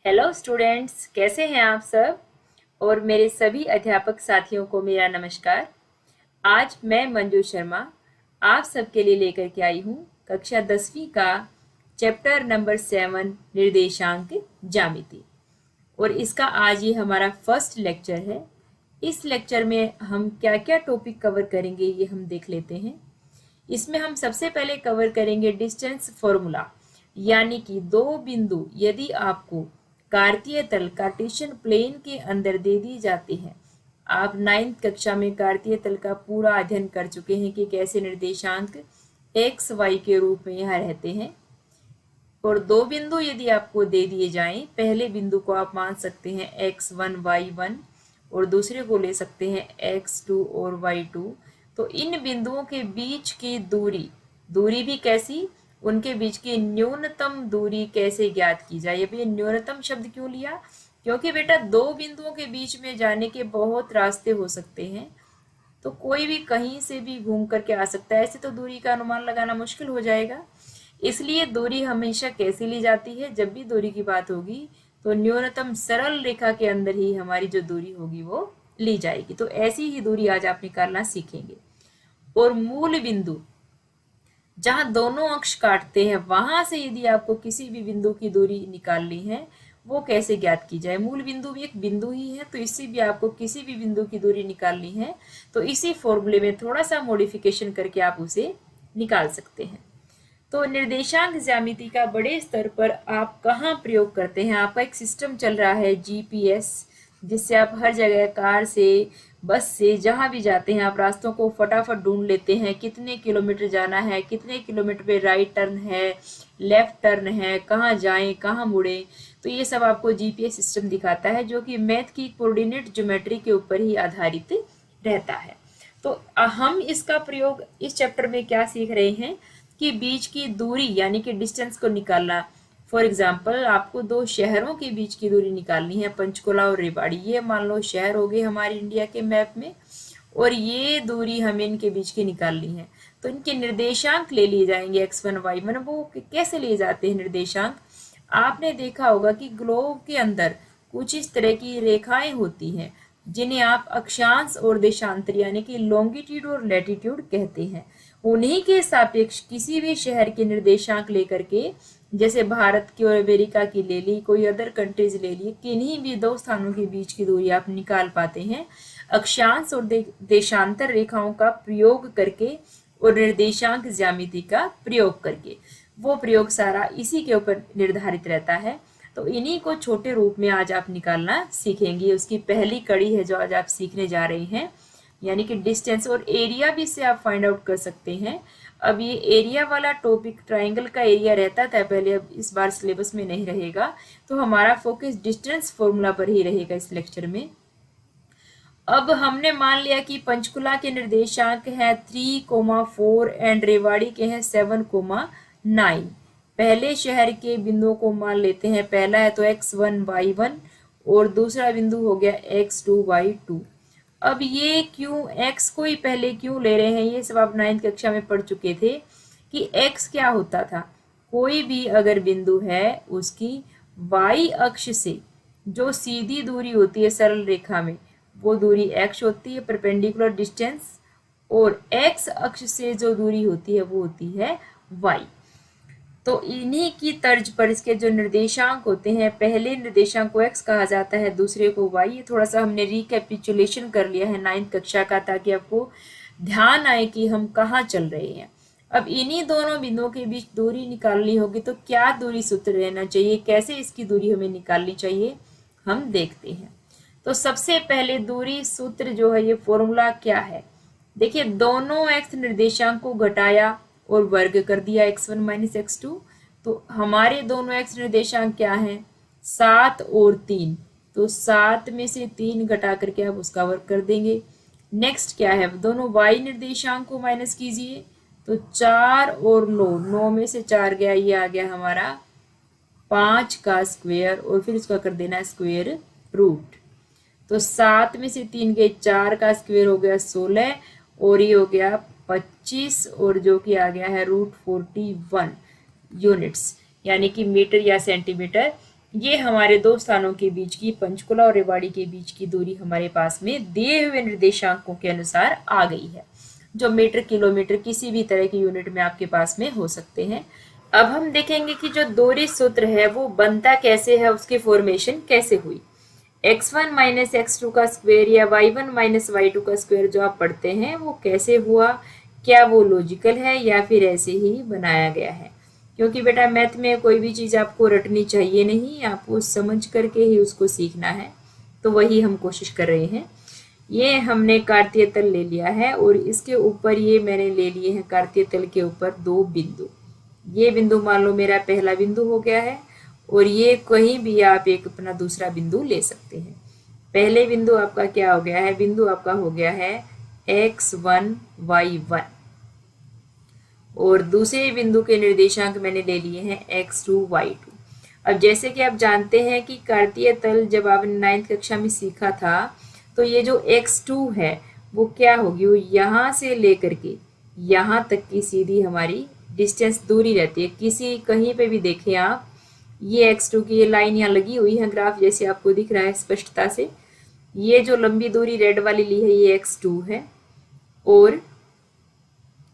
Hello students, कैसे हैं आप सब। और मेरे सभी अध्यापक साथियों को मेरा नमस्कार। आज मैं मंजू शर्मा आप सबके लिए लेकर के आई हूँ कक्षा 10वीं का चैप्टर नंबर 7 निर्देशांक ज्यामिति। और इसका आज ये हमारा फर्स्ट लेक्चर है। इस लेक्चर में हम क्या क्या टॉपिक कवर करेंगे ये हम देख लेते हैं। इसमें हम सबसे पहले कवर करेंगे डिस्टेंस फॉर्मूला, यानी कि दो बिंदु यदि आपको कार्तीय तल कार्टेशियन प्लेन के अंदर दे दी जाती है। आप 9th कक्षा में कार्तीय तल का पूरा अध्ययन कर चुके हैं कि कैसे निर्देशांक एक्स वाई के रूप में यहाँ रहते हैं। और दो बिंदु यदि आपको दे दिए जाएं, पहले बिंदु को आप मान सकते हैं x1 y1 और दूसरे को ले सकते हैं x2 और y2। तो इन बिंदुओं के बीच की दूरी भी कैसी, उनके बीच की न्यूनतम दूरी कैसे ज्ञात की जाए। ये न्यूनतम शब्द क्यों लिया, क्योंकि बेटा दो बिंदुओं के बीच में जाने के बहुत रास्ते हो सकते हैं। तो कोई भी कहीं से भी घूम करके आ सकता है, ऐसे तो दूरी का अनुमान लगाना मुश्किल हो जाएगा। इसलिए दूरी हमेशा कैसी ली जाती है, जब भी दूरी की बात होगी तो न्यूनतम सरल रेखा के अंदर ही हमारी जो दूरी होगी वो ली जाएगी। तो ऐसी ही दूरी आज आप निकालना सीखेंगे। और मूल बिंदु जहां दोनों अक्ष काटते हैं, वहां से यदि आपको किसी भी बिंदु की दूरी निकालनी है वो कैसे ज्ञात की जाए। मूल बिंदु भी एक बिंदु ही है, तो इससे भी आपको किसी भी बिंदु की दूरी निकालनी है तो इसी फॉर्मूले में थोड़ा सा मॉडिफिकेशन करके आप उसे निकाल सकते हैं। तो निर्देशांक ज्यामिति का बड़े स्तर पर आप कहाँ प्रयोग करते हैं। आपका एक सिस्टम चल रहा है जीपीएस, जिससे आप हर जगह कार से बस से जहां भी जाते हैं आप रास्तों को फटाफट ढूंढ लेते हैं। कितने किलोमीटर जाना है, कितने किलोमीटर पे राइट टर्न है, लेफ्ट टर्न है, कहाँ जाएं कहाँ मुड़े। तो ये सब आपको जीपीएस सिस्टम दिखाता है, जो कि मैथ की कोऑर्डिनेट ज्योमेट्री के ऊपर ही आधारित रहता है। तो हम इसका प्रयोग इस चैप्टर में क्या सीख रहे हैं कि बीच की दूरी यानी कि डिस्टेंस को निकालना। फॉर एग्जाम्पल आपको दो शहरों के बीच की दूरी निकालनी है, पंचकुला और रेवाड़ी। ये मान लो शहर हो गए हमारे इंडिया के मैप में, और ये दूरी हमें इनके बीच की निकालनी है। तो इनके निर्देशांक ले लिए जाएंगे x1 y1। वो कैसे लिए जाते हैं निर्देशांक, आपने देखा होगा कि ग्लोब के अंदर कुछ इस तरह की रेखाएं होती हैं जिन्हें आप अक्षांश और देशांतर यानी कि लॉन्गिट्यूड और लैटिट्यूड कहते हैं। उन्हीं के सापेक्ष किसी भी शहर के निर्देशांक लेकर के, जैसे भारत की और अमेरिका की ले ली, कोई अदर कंट्रीज ले ली, किन्हीं भी दो स्थानों के बीच की दूरी आप निकाल पाते हैं अक्षांश और देशांतर रेखाओं का प्रयोग करके और निर्देशांक ज्यामिति का प्रयोग करके। वो प्रयोग सारा इसी के ऊपर निर्धारित रहता है। तो इन्हीं को छोटे रूप में आज आप निकालना सीखेंगे। उसकी पहली कड़ी है जो आज आप सीखने जा रहे हैं, यानी कि डिस्टेंस। और एरिया भी इससे आप फाइंड आउट कर सकते हैं। अब ये एरिया वाला टॉपिक ट्राइंगल का एरिया रहता था पहले, अब इस बार सिलेबस में नहीं रहेगा। तो हमारा फोकस डिस्टेंस फॉर्मूला पर ही रहेगा इस लेक्चर में। अब हमने मान लिया कि पंचकुला के निर्देशांक हैं 3,4 एंड रेवाड़ी के हैं 7,9। पहले शहर के बिंदुओं को मान लेते हैं। पहला है तो x1 y1 और दूसरा बिंदु हो गया x2 y2। अब ये क्यों x को ही पहले क्यों ले रहे हैं, ये सब आप 9th कक्षा में पढ़ चुके थे कि x क्या होता था। कोई भी अगर बिंदु है उसकी y अक्ष से जो सीधी दूरी होती है सरल रेखा में, वो दूरी x होती है परपेंडिकुलर डिस्टेंस, और x अक्ष से जो दूरी होती है वो होती है y। तो इन्हीं की तर्ज पर इसके जो निर्देशांक होते हैं, पहले निर्देशांक को x कहा जाता है, दूसरे को y। ये थोड़ा सा हमने रिकैपिचुलेशन कर लिया है 9th कक्षा का, ताकि आपको ध्यान आए कि हम कहाँ चल रहे हैं। अब इन्हीं दोनों बिंदुओं के बीच दूरी निकालनी होगी, तो क्या दूरी सूत्र रहना चाहिए, कैसे इसकी दूरी हमें निकालनी चाहिए, हम देखते हैं। तो सबसे पहले दूरी सूत्र जो है, ये फॉर्मूला क्या है। देखिए, दोनों x निर्देशांक को घटाया और वर्ग कर दिया x1 माइनस x2। तो हमारे दोनों x निर्देशांक क्या हैं, 7 और 3। तो 7 में से 3 घटा करके आप उसका वर्ग कर देंगे। नेक्स्ट क्या है, दोनों y निर्देशांक को माइनस कीजिए। तो 4 और 9 में से 4 गया, ये आ गया हमारा 5 का स्क्वायर, और फिर इसका कर देना स्क्वायर रूट। तो 7 में से 3 गए, 4 का स्क्वायर हो गया 16, और ये हो गया 25, और जो कि आ गया है √41 यूनिट्स, यानी कि मीटर या सेंटीमीटर ये हमारे दो स्थानों के बीच की, पंचकुला और रेवाड़ी के बीच की दूरी हमारे पास में दिए हुए निर्देशांकों के अनुसार आ गई है, जो मीटर, किलोमीटर, किसी भी तरह की यूनिट में आपके पास में हो सकते हैं। अब हम देखेंगे कि जो दूरी सूत्र है वो बनता कैसे है, उसकी फॉर्मेशन कैसे हुई। x1 माइनस x2 का स्क्वायर या y1 माइनस y2 का स्क्वायर जो आप पढ़ते हैं वो कैसे हुआ, क्या वो लॉजिकल है या फिर ऐसे ही बनाया गया है। क्योंकि बेटा मैथ में कोई भी चीज़ आपको रटनी चाहिए नहीं, आपको समझ करके ही उसको सीखना है, तो वही हम कोशिश कर रहे हैं। ये हमने कार्तीय तल ले लिया है और इसके ऊपर ये मैंने ले लिए हैं कार्तीय तल के ऊपर दो बिंदु। ये बिंदु मान लो मेरा पहला बिंदु हो गया है और ये कहीं भी आप एक अपना दूसरा बिंदु ले सकते हैं। पहले बिंदु आपका क्या हो गया है, बिंदु आपका हो गया है x1 y1 और दूसरे बिंदु के निर्देशांक मैंने ले लिए हैं x2 y2। अब जैसे कि आप जानते हैं कि कार्तीय तल जब आपने 9th कक्षा में सीखा था तो ये जो x2 है वो क्या होगी, वो यहाँ से लेकर के यहाँ तक की सीधी हमारी डिस्टेंस दूरी रहती है। किसी कहीं पे भी देखें आप, ये x2 की ये लाइन यहाँ लगी हुई है, ग्राफ जैसे आपको दिख रहा है स्पष्टता से। ये जो लंबी दूरी रेड वाली ली है ये x2 है और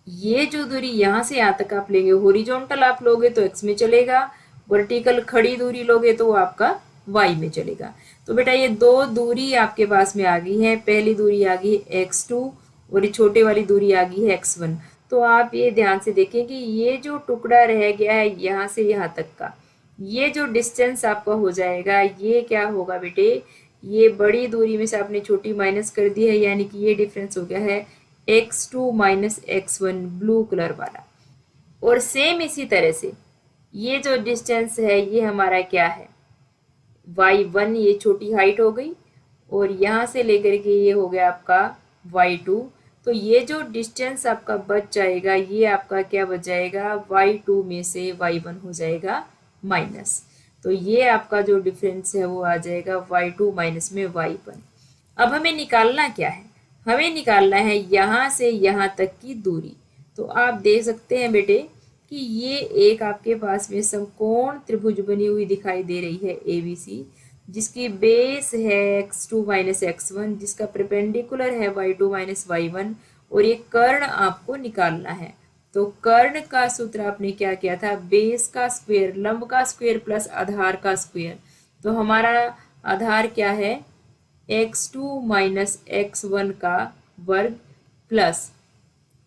ये जो दूरी यहाँ से यहाँ तक आप लेंगे, हॉरिजॉन्टल आप लोगे तो x में चलेगा, वर्टिकल खड़ी दूरी लोगे तो आपका y में चलेगा। तो बेटा ये दो दूरी आपके पास में आ गई है, पहली दूरी आ गई है x2 और ये छोटे वाली दूरी आ गई है x1। तो आप ये ध्यान से देखें कि ये जो टुकड़ा रह गया है यहाँ से यहाँ तक का, ये जो डिस्टेंस आपका हो जाएगा ये क्या होगा बेटे, ये बड़ी दूरी में से आपने छोटी माइनस कर दी है, यानी कि ये डिफरेंस हो गया है x2 minus x1 blue colour वाला। और सेम इसी तरह से ये जो डिस्टेंस है ये हमारा क्या है y1, ये छोटी हाइट हो गई और यहाँ से लेकर के ये हो गया आपका y2। तो ये जो डिस्टेंस आपका बच जाएगा ये आपका क्या बच जाएगा, y2 में से y1 हो जाएगा माइनस। तो ये आपका जो डिफरेंस है वो आ जाएगा y2 माइनस में y1। अब हमें निकालना क्या है, हमें निकालना है यहाँ से यहाँ तक की दूरी। तो आप देख सकते हैं बेटे कि ये एक आपके पास में समकोण त्रिभुज बनी हुई दिखाई दे रही है ABC, जिसकी बेस है x2 माइनस x1, जिसका परपेंडिकुलर है y2 माइनस y1 और ये कर्ण आपको निकालना है। तो कर्ण का सूत्र आपने क्या किया था, बेस का स्क्वायर, लंब का स्क्वायर प्लस आधार का स्क्वायर। तो हमारा आधार क्या है, x2 माइनस x1 का वर्ग प्लस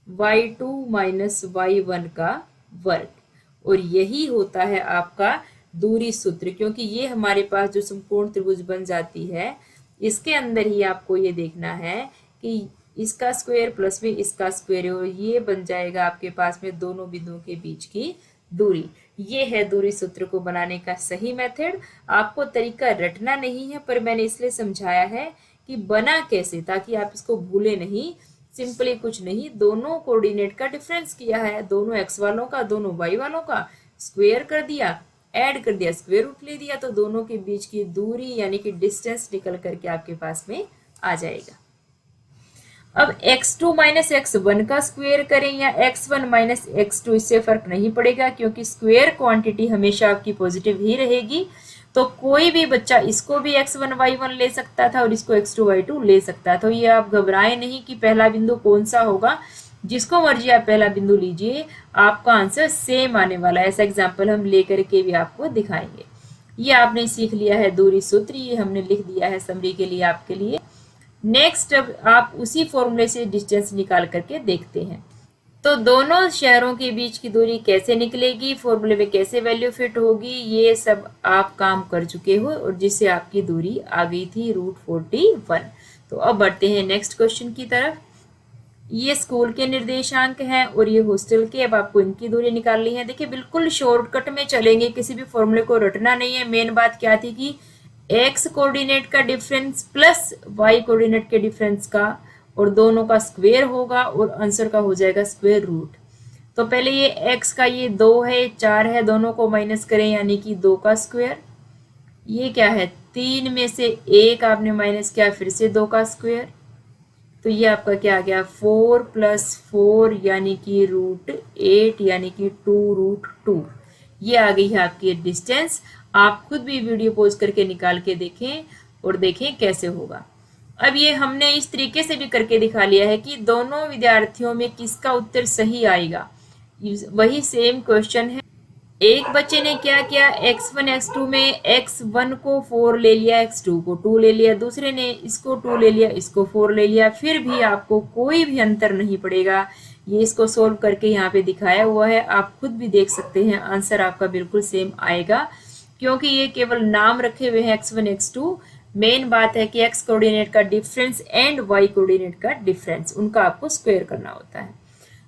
y2 माइनस y1 का वर्ग। और यही होता है आपका दूरी सूत्र, क्योंकि ये हमारे पास जो समकोण त्रिभुज बन जाती है इसके अंदर ही आपको ये देखना है कि इसका स्क्वायर प्लस में इसका स्क्वायर और ये बन जाएगा आपके पास में दोनों बिंदुओं के बीच की दूरी। ये है दूरी सूत्र को बनाने का सही मेथड। आपको तरीका रटना नहीं है, पर मैंने इसलिए समझाया है कि बना कैसे, ताकि आप इसको भूले नहीं। सिंपली कुछ नहीं, दोनों कोऑर्डिनेट का डिफरेंस किया है, दोनों x वालों का दोनों y वालों का स्क्वायर कर दिया, ऐड कर दिया, स्क्वायर रूट ले दिया, तो दोनों के बीच की दूरी यानी कि डिस्टेंस निकल करके आपके पास में आ जाएगा। अब x2 माइनस x1 का स्क्वायर करें या x1 माइनस x2, इससे फर्क नहीं पड़ेगा, क्योंकि स्क्वायर क्वांटिटी हमेशा आपकी पॉजिटिव ही रहेगी। तो कोई भी बच्चा इसको भी x1 y1 ले सकता था और इसको x2 y2 ले सकता था। तो ये आप घबराएं नहीं कि पहला बिंदु कौन सा होगा, जिसको मर्जी आप पहला बिंदु लीजिए, आपका आंसर सेम आने वाला है। ऐसा एग्जाम्पल हम लेकर के भी आपको दिखाएंगे। ये आपने सीख लिया है दूरी सूत्र, ये हमने लिख दिया है समरी के लिए आपके लिए। नेक्स्ट अब आप उसी फॉर्मूले से डिस्टेंस निकाल करके देखते हैं। तो दोनों शहरों के बीच की दूरी कैसे निकलेगी, फॉर्मूले में कैसे वैल्यू फिट होगी, ये सब आप काम कर चुके हो और जिससे आपकी दूरी आ गई थी √41। तो अब बढ़ते हैं नेक्स्ट क्वेश्चन की तरफ। ये स्कूल के निर्देशांक हैं और ये हॉस्टल के। अब आपको इनकी दूरी निकालनी है। देखिए बिल्कुल शॉर्टकट में चलेंगे, किसी भी फॉर्मूले को रटना नहीं है। मेन बात क्या थी कि x कोऑर्डिनेट का डिफरेंस प्लस y कोऑर्डिनेट के डिफरेंस का और दोनों का स्क्वायर होगा और आंसर का हो जाएगा स्क्वायर रूट। तो पहले ये x का ये 2 है 4 है, दोनों को माइनस करें यानी कि 2 का स्क्वायर। ये क्या है 3 में से 1 आपने माइनस किया, फिर से 2 का स्क्वायर। तो ये आपका क्या आ गया 4 + 4 यानी कि √8 यानी कि 2√2। ये आ गई है आपकी डिस्टेंस। आप खुद भी वीडियो पॉज करके निकाल के देखें और देखें कैसे होगा। अब ये हमने इस तरीके से भी करके दिखा लिया है कि दोनों विद्यार्थियों में किसका उत्तर सही आएगा। वही सेम क्वेश्चन है। एक बच्चे ने क्या किया, x1 x2 में x1 को 4 ले लिया, x2 को 2 ले लिया, दूसरे ने इसको 2 ले लिया, इसको 4 ले लिया, फिर भी आपको कोई भी अंतर नहीं पड़ेगा। ये इसको सोल्व करके यहाँ पे दिखाया हुआ है, आप खुद भी देख सकते हैं, आंसर आपका बिल्कुल सेम आएगा, क्योंकि ये केवल नाम रखे हुए हैं x1 x2। मेन बात है कि x कोऑर्डिनेट का डिफरेंस एंड y कोऑर्डिनेट का डिफरेंस, उनका आपको स्क्वायर करना होता है।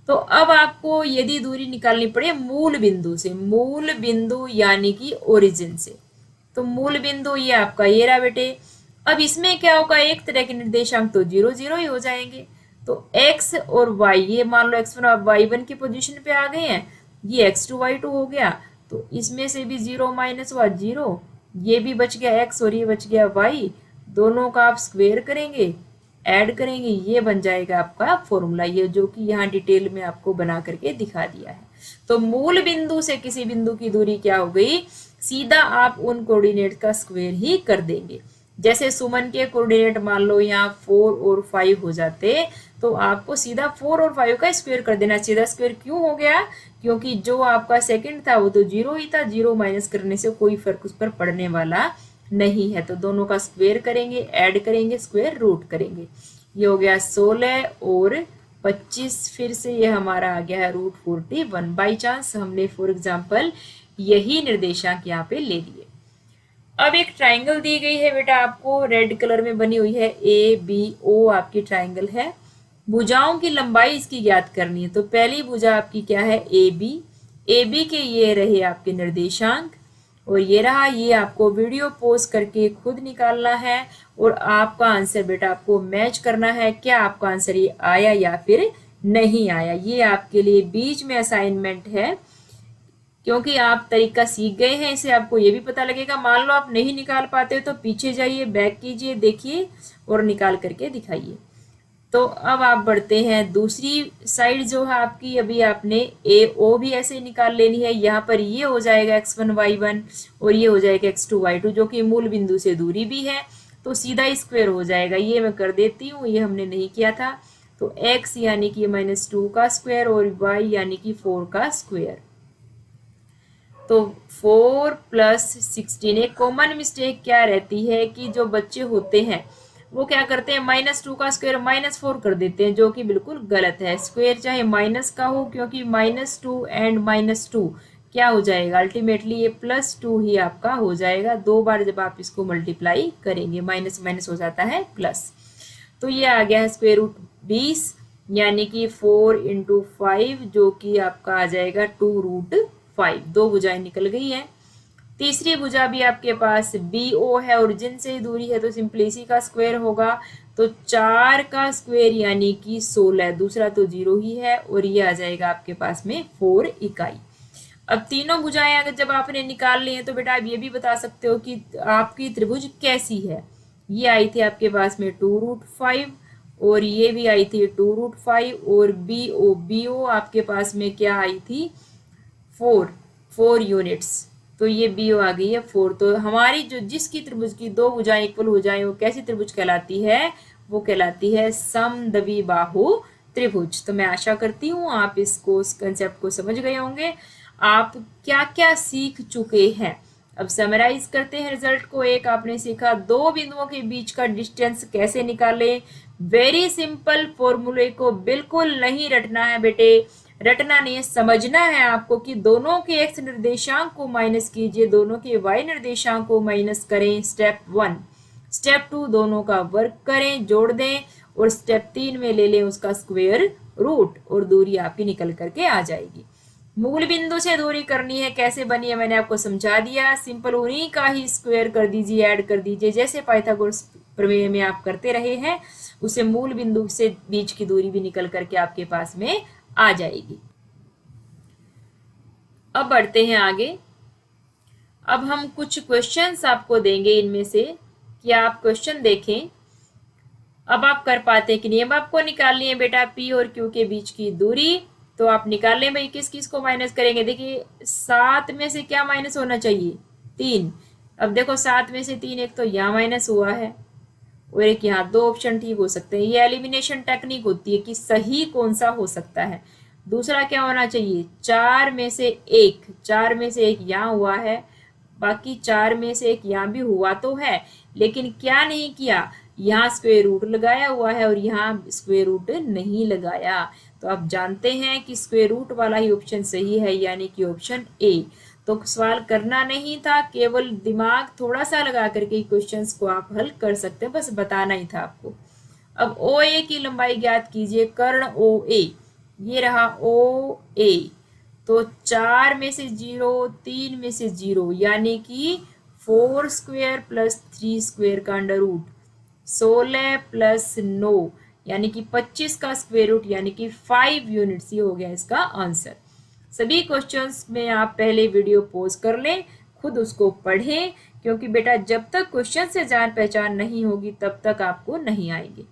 तो अब आपको यदि दूरी निकालनी पड़े मूल बिंदु से, मूल बिंदु यानी कि ओरिजिन से, तो मूल बिंदु ये आपका ये रहा बेटे। अब इसमें क्या होगा, एक तरह के निर्देशांक तो 0 0 ही हो जाएंगे। तो x और y, ये मान लो x1 और y1 की पोजीशन पे आ गए हैं, ये x2 y2 हो गया, तो इसमें से भी 0 माइनस हुआ 0, ये भी बच गया x और ये बच गया y, दोनों का आप स्क्वायर करेंगे, ऐड करेंगे, ये बन जाएगा आपका फॉर्मूला, ये जो कि यहाँ डिटेल में आपको बना करके दिखा दिया है। तो मूल बिंदु से किसी बिंदु की दूरी क्या हो गई, सीधा आप उन कोऑर्डिनेट का स्क्वायर ही कर देंगे। जैसे सुमन के कोऑर्डिनेट मान लो यहाँ 4 और 5 हो जाते, तो आपको सीधा 4 और 5 का स्क्वायर कर देना। सीधा स्क्वायर क्यों हो गया, क्योंकि जो आपका सेकंड था वो तो 0 ही था, 0 माइनस करने से कोई फर्क उस पर पड़ने वाला नहीं है। तो दोनों का स्क्वायर करेंगे, ऐड करेंगे, स्क्वायर रूट करेंगे, ये हो गया 16 और 25, फिर से ये हमारा आ गया है √41। बाई चांस हमने फॉर एग्जांपल यही निर्देशांक यहाँ पे ले लिए। अब एक ट्राइंगल दी गई है बेटा आपको, रेड कलर में बनी हुई है, ABO आपकी ट्राइंगल है। भुजाओं की लंबाई इसकी ज्ञात करनी है। तो पहली भुजा आपकी क्या है, AB के ये रहे आपके निर्देशांक, और ये रहा, ये आपको वीडियो पॉज करके खुद निकालना है, और आपका आंसर बेटा आपको मैच करना है, क्या आपका आंसर ये आया या फिर नहीं आया। ये आपके लिए बीच में असाइनमेंट है, क्योंकि आप तरीका सीख गए हैं, इसे आपको ये भी पता लगेगा। मान लो आप नहीं निकाल पाते तो पीछे जाइए, बैक कीजिए, देखिए और निकाल करके दिखाइए। तो अब आप बढ़ते हैं दूसरी साइड जो है आपकी, अभी आपने AO भी ऐसे निकाल लेनी है। यहाँ पर ये हो जाएगा x1 y1 और ये हो जाएगा x2 y2, जो कि मूल बिंदु से दूरी भी है, तो सीधा स्क्वायर हो जाएगा। ये मैं कर देती हूँ, ये हमने नहीं किया था। तो x यानी कि -2 का स्क्वायर और y यानी कि 4 का स्क्वायर, तो 4 + 16। एक कॉमन मिस्टेक क्या रहती है कि जो बच्चे होते हैं वो क्या करते हैं, -2 का स्क्वायर -4 कर देते हैं, जो कि बिल्कुल गलत है। स्क्वायर चाहे माइनस का हो, क्योंकि -2 एंड -2 क्या हो जाएगा, अल्टीमेटली ये +2 ही आपका हो जाएगा। 2 बार जब आप इसको मल्टीप्लाई करेंगे, माइनस माइनस हो जाता है प्लस। तो ये आ गया है √20, यानी कि 4 × 5, जो कि आपका आ जाएगा 2√5। 2 भुजाएं निकल गई है। तीसरी भुजा भी आपके पास BO है, ओरिजिन से ही दूरी है, तो सिंपली इसी का स्क्वायर होगा। तो 4 का स्क्वायर यानी कि 16, दूसरा तो 0 ही है, और ये आ जाएगा आपके पास में 4 इकाई। अब तीनों भुजाएं अगर जब आपने निकाल ली हैं तो बेटा आप ये भी बता सकते हो कि आपकी त्रिभुज कैसी है। ये आई थी आपके पास में 2√5, और ये भी आई थी 2√5, और BO आपके पास में क्या आई थी, 4 यूनिट्स, तो ये BO आ गई है 4। तो हमारी जो जिसकी त्रिभुज की 2 भुजाएं इक्वल हो जाए वो कैसी त्रिभुज कहलाती है, वो कहलाती है समद्विबाहु त्रिभुज। तो मैं आशा करती हूँ आप इसको, इस कंसेप्ट को समझ गए होंगे। आप क्या क्या सीख चुके हैं, अब समराइज करते हैं रिजल्ट को। एक आपने सीखा 2 बिंदुओं के बीच का डिस्टेंस कैसे निकालें। वेरी सिंपल, फॉर्मूले को बिल्कुल नहीं रटना है बेटे, रटना नहीं है, समझना है आपको कि दोनों के x निर्देशांक को माइनस कीजिए, दोनों के y निर्देशांक को माइनस करें, स्टेप 1। स्टेप 2 दोनों का वर्क करें, जोड़ दें, और स्टेप 3 में ले लें उसका स्क्वायर रूट, और दूरी आपकी निकल करके आ जाएगी। मूल बिंदु से दूरी करनी है, कैसे बनी है मैंने आपको समझा दिया। सिंपल उन्हीं का ही स्क्वायर कर दीजिए, ऐड कर दीजिए, जैसे पाइथागोरस प्रमेय में आप करते रहे हैं, उसे मूल बिंदु से बीच की दूरी भी निकल करके आपके पास में आ जाएगी। अब बढ़ते हैं आगे। अब हम कुछ क्वेश्चंस आपको देंगे, इनमें से कि आप क्वेश्चन देखें अब आप कर पाते कि नहीं। अब आपको निकालनी है बेटा P और Q के बीच की दूरी, तो आप निकाल लें भाई, किस किस को माइनस करेंगे। देखिए 7 में से क्या माइनस होना चाहिए, 3। अब देखो 7 में से 3, एक तो यहाँ माइनस हुआ है और एक यहाँ, 2 ऑप्शन ठीक हो सकते हैं। ये एलिमिनेशन टेक्निक होती है कि सही कौन सा हो सकता है। दूसरा क्या होना चाहिए, 4 में से 1, 4 में से 1 यहाँ हुआ है, बाकी 4 में से 1 यहाँ भी हुआ तो है, लेकिन क्या नहीं किया, यहाँ स्क्वायर रूट लगाया हुआ है और यहाँ स्क्वायर रूट नहीं लगाया। तो आप जानते हैं कि स्क्वायर रूट वाला ही ऑप्शन सही है, यानी कि ऑप्शन ए। तो सवाल करना नहीं था, केवल दिमाग थोड़ा सा लगा करके क्वेश्चंस को आप हल कर सकते हैं, बस बताना ही था आपको। अब ओ ए की लंबाई ज्ञात कीजिए, कर्ण ओ ए, ये रहा ओ ए। तो 4 में से 0, 3 में से 0, यानी कि 4 स्क्वायर प्लस 3 स्क्वायर का अंडर रूट, 16 प्लस 9 यानी कि 25 का स्क्वायर रूट, यानी कि 5 यूनिट्स। ये हो गया इसका आंसर। सभी क्वेश्चंस में आप पहले वीडियो पॉज कर लें, खुद उसको पढ़ें, क्योंकि बेटा जब तक क्वेश्चन से जान पहचान नहीं होगी तब तक आपको नहीं आएंगे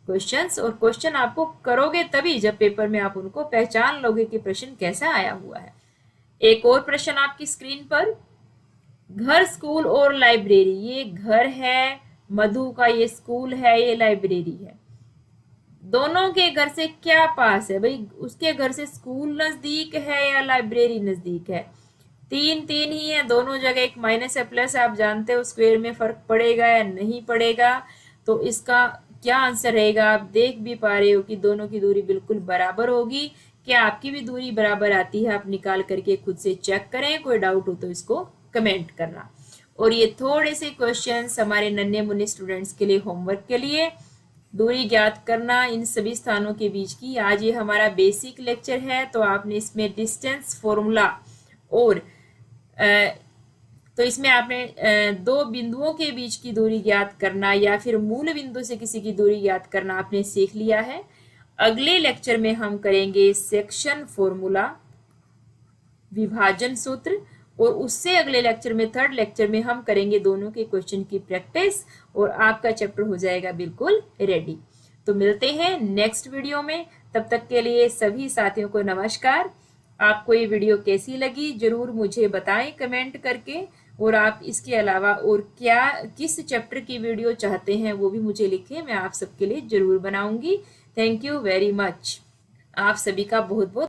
क्वेश्चंस। और क्वेश्चन आपको करोगे तभी जब पेपर में आप उनको पहचान लोगे कि प्रश्न कैसा आया हुआ है। एक और प्रश्न आपकी स्क्रीन पर, घर, स्कूल और लाइब्रेरी। ये घर है मधु का, ये स्कूल है, ये लाइब्रेरी है। दोनों के घर से क्या पास है भाई, उसके घर से स्कूल नजदीक है या लाइब्रेरी नजदीक है। 3 3 ही है, दोनों जगह एक माइनस है प्लस, आप जानते हो स्क्वायर में फर्क पड़ेगा या नहीं पड़ेगा। तो इसका क्या आंसर रहेगा, आप देख भी पा रहे हो कि दोनों की दूरी बिल्कुल बराबर होगी। क्या आपकी भी दूरी बराबर आती है, आप निकाल करके खुद से चेक करें, कोई डाउट हो तो इसको कमेंट करना। और ये थोड़े से क्वेश्चंस हमारे नन्हे मुन्ने स्टूडेंट्स के लिए होमवर्क के लिए, दूरी ज्ञात करना इन सभी स्थानों के बीच की। आज ये हमारा बेसिक लेक्चर है, तो आपने इसमें डिस्टेंस फॉर्मूला और तो इसमें आपने दो बिंदुओं के बीच की दूरी ज्ञात करना या फिर मूल बिंदु से किसी की दूरी ज्ञात करना आपने सीख लिया है। अगले लेक्चर में हम करेंगे सेक्शन फॉर्मूला, विभाजन सूत्र, और उससे अगले लेक्चर में, थर्ड लेक्चर में हम करेंगे दोनों के क्वेश्चन की प्रैक्टिस, और आपका चैप्टर हो जाएगा बिल्कुल रेडी। तो मिलते हैं नेक्स्ट वीडियो में, तब तक के लिए सभी साथियों को नमस्कार। आपको ये वीडियो कैसी लगी जरूर मुझे बताएं कमेंट करके, और आप इसके अलावा और क्या किस चैप्टर की वीडियो चाहते हैं वो भी मुझे लिखें, मैं आप सबके लिए जरूर बनाऊंगी। थैंक यू वेरी मच, आप सभी का बहुत बहुत